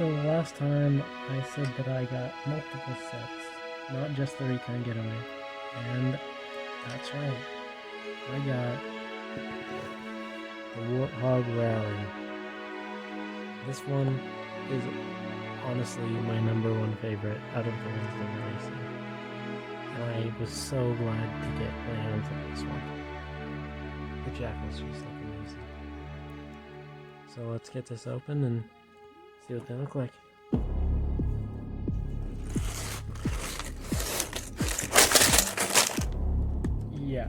So last time I said that I got multiple sets, not just the Recon Getaway, and that's right. I got the Warthog Rally. This one is honestly my #1 favorite out of the ones that I'm racing. And I was so glad to get my hands on this one. The jackals just look amazing. So let's get this open and see what they look like. Yeah.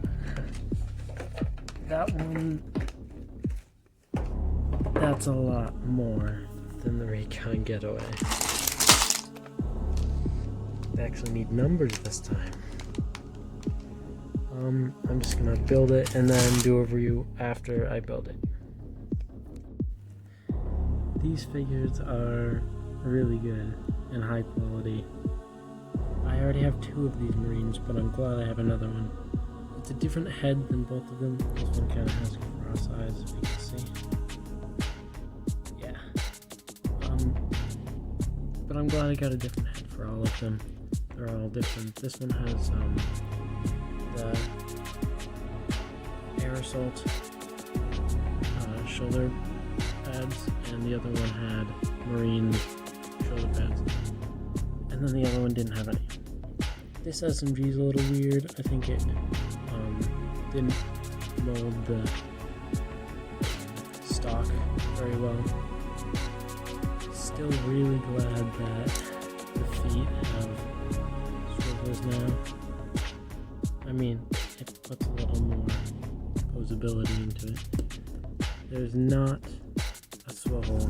That one, that's a lot more than the Recon Getaway. They actually need numbers this time. I'm just gonna build it and then do a review after I build it. These figures are really good and high quality. I already have 2 of these Marines, but I'm glad I have another one. It's a different head than both of them. This one kind of has cross eyes, if you can see. Yeah. But I'm glad I got a different head for all of them. They're all different. This one has the air assault shoulder pads, and the other one had marine shoulder pads, and then the other one didn't have any. This SMG is a little weird. I think it didn't mold the stock very well. Still really glad that the feet have swivels now. I mean, it puts a little more posability into it. There's not a swivel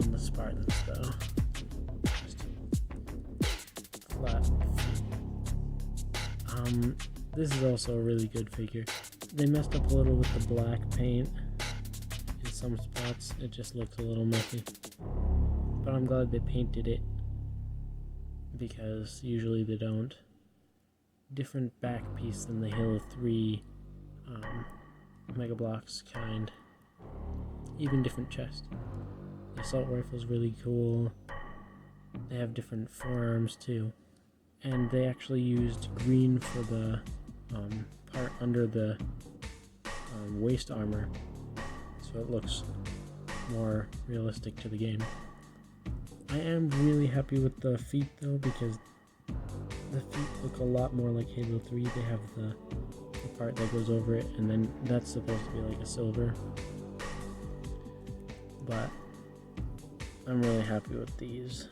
on the Spartans though. Just flat feet. This is also a really good figure. They messed up a little with the black paint. In some spots, it just looks a little messy. But I'm glad they painted it, because usually they don't. Different back piece than the Halo 3 Mega Blocks kind. Even different chest. The assault rifle's really cool. They have different forearms too. And they actually used green for the part under the waist armor, so it looks more realistic to the game. I am really happy with the feet though, because the feet look a lot more like Halo 3. They have the part that goes over it, and then that's supposed to be like a silver. But I'm really happy with these.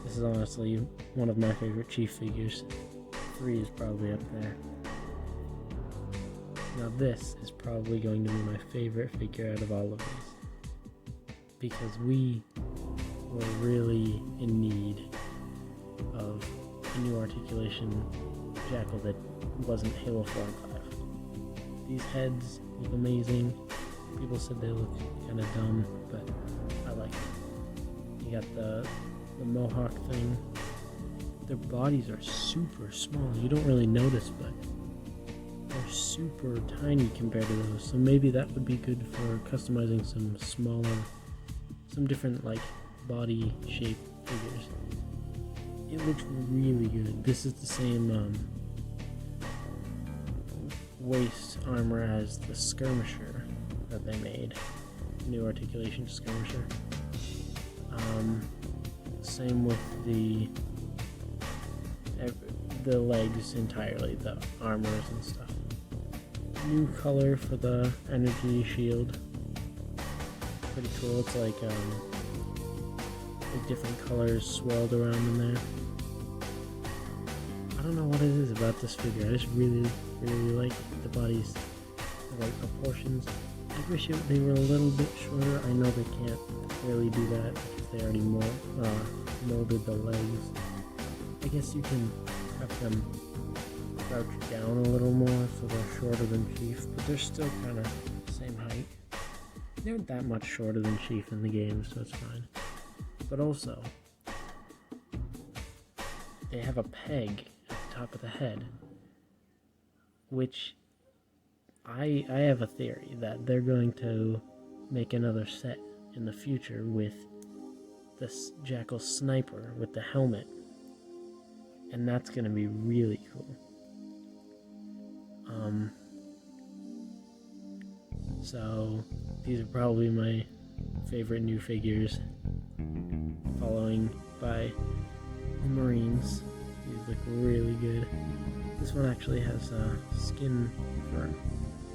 This is honestly one of my favorite Chief figures. 3 is probably up there. Now this is probably going to be my favorite figure out of all of these, because we were really in need of a new articulation jackal that wasn't Halo 4 and 5. These heads look amazing. People said they look kind of dumb, but I like it. You got the mohawk thing. Their bodies are super small. You don't really notice, but they're super tiny compared to those. So maybe that would be good for customizing some smaller, some different like body shape figures. It looks really good. This is the same waist armor as the skirmisher that they made. New articulation skirmisher. Same with the legs entirely, the armors and stuff. New color for the energy shield. Pretty cool. It's like different colors swirled around in there. I don't know what it is about this figure. I just really like the body's proportions. I wish they were a little bit shorter. I know they can't really do that because they already molded the legs. I guess you can have them crouch down a little more so they're shorter than Chief, but they're still kind of the same height. They aren't that much shorter than Chief in the game, so it's fine. But also, they have a peg at the top of the head, which I have a theory that they're going to make another set in the future with this Jackal sniper with the helmet, and that's gonna be really cool. So these are probably my favorite new figures, following by the Marines. These look really good. This one actually has skin for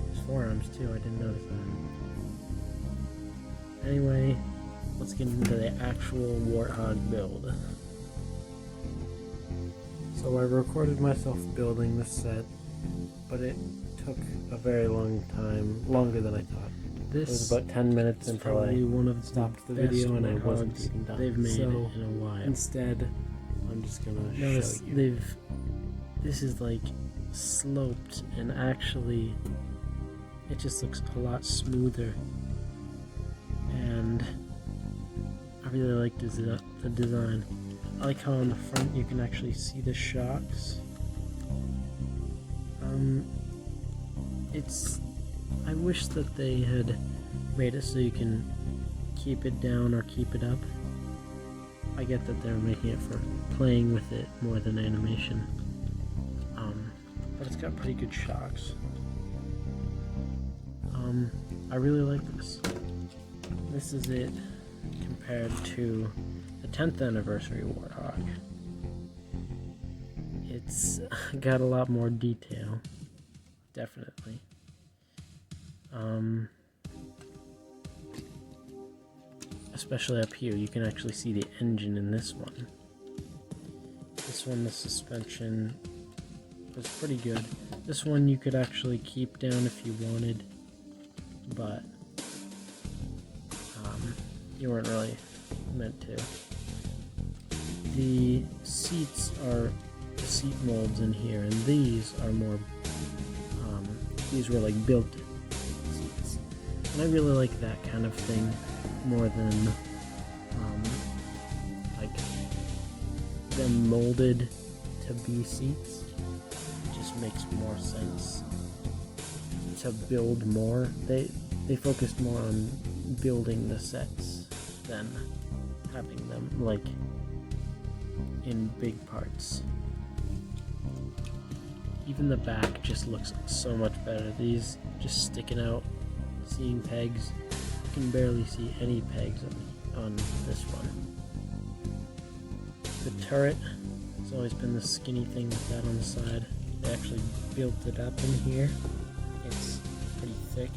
his forearms too, I didn't notice that. Anyway, let's get into the actual Warthog build. So I recorded myself building this set, but it took a very long time, longer than I thought. This it was about 10 minutes until I stopped the video and I wasn't even done. They've made it in a while. Instead, I'm just gonna show you. This is like sloped, and actually it just looks a lot smoother, and I really like the design. I like how on the front you can actually see the shocks. I wish that they had made it so you can keep it down or keep it up. I get that they're making it for playing with it more than animation. But it's got pretty good shocks. I really like this. This is it compared to the 10th anniversary Warthog. It's got a lot more detail, definitely. Especially up here, you can actually see the engine in this one. This one, the suspension was pretty good. This one you could actually keep down if you wanted, but you weren't really meant to. The seats are the seat molds in here, and these are more, these were like built seats. And I really like that kind of thing more than like them molded to be seats. It just makes more sense to build more. They focused more on building the sets than having them like in big parts. Even the back just looks so much better. These just sticking out, seeing pegs. You can barely see any pegs on this one. The turret has always been the skinny thing with that on the side. They actually built it up in here. It's pretty thick.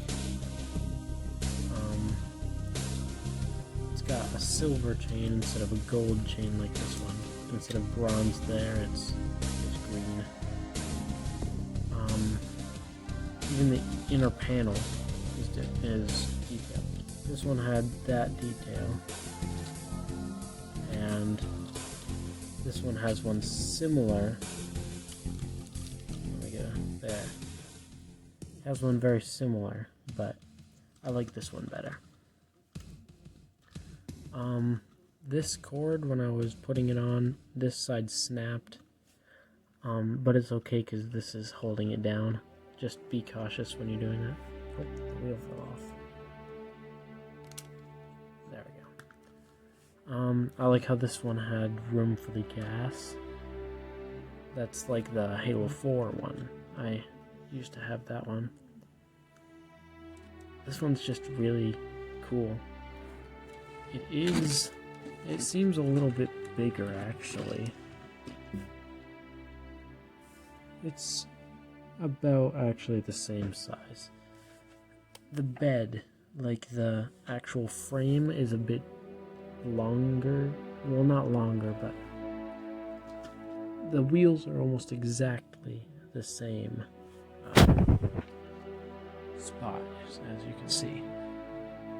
It's got a silver chain instead of a gold chain like this one. Instead of bronze there, it's green. Even the inner panel is detailed. This one had that detail, and this one has one similar. Let me go there. It has one very similar, but I like this one better. This cord, when I was putting it on, this side snapped, but it's okay because this is holding it down. Just be cautious when you're doing that. Oh, the wheel fell off. There we go. I like how this one had room for the gas. That's like the Halo 4 one. I used to have that one. This one's just really cool. It seems a little bit bigger actually. It's about actually the same size. The bed, like the actual frame, is a bit longer. Well, not longer, but the wheels are almost exactly the same spot, as you can see.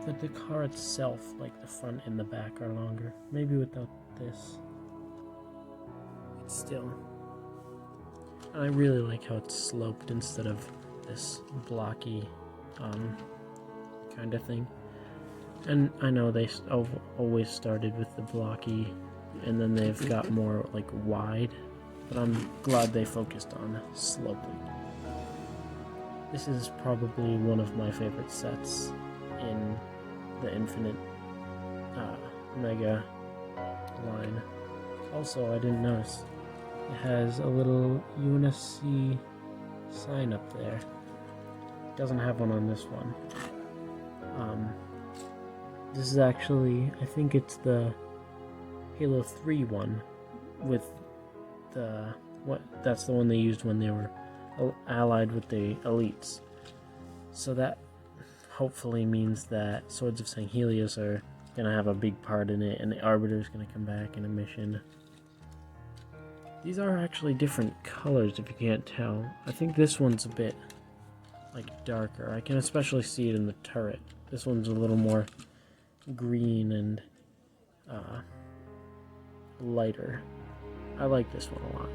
But the car itself, like the front and the back, are longer. Maybe without this. But still. And I really like how it's sloped instead of this blocky kind of thing. And I know they always started with the blocky, and then they've got more like wide, but I'm glad they focused on sloping. This is probably one of my favorite sets in the Infinite Mega line. Also, I didn't notice, it has a little UNSC sign up there. It doesn't have one on this one. This is actually, I think it's the Halo 3 one with that's the one they used when they were allied with the elites. So that hopefully means that Swords of Sanghelios are gonna have a big part in it, and the Arbiter's gonna come back in a mission. These are actually different colors if you can't tell. I think this one's a bit like darker. I can especially see it in the turret. This one's a little more green and lighter. I like this one a lot.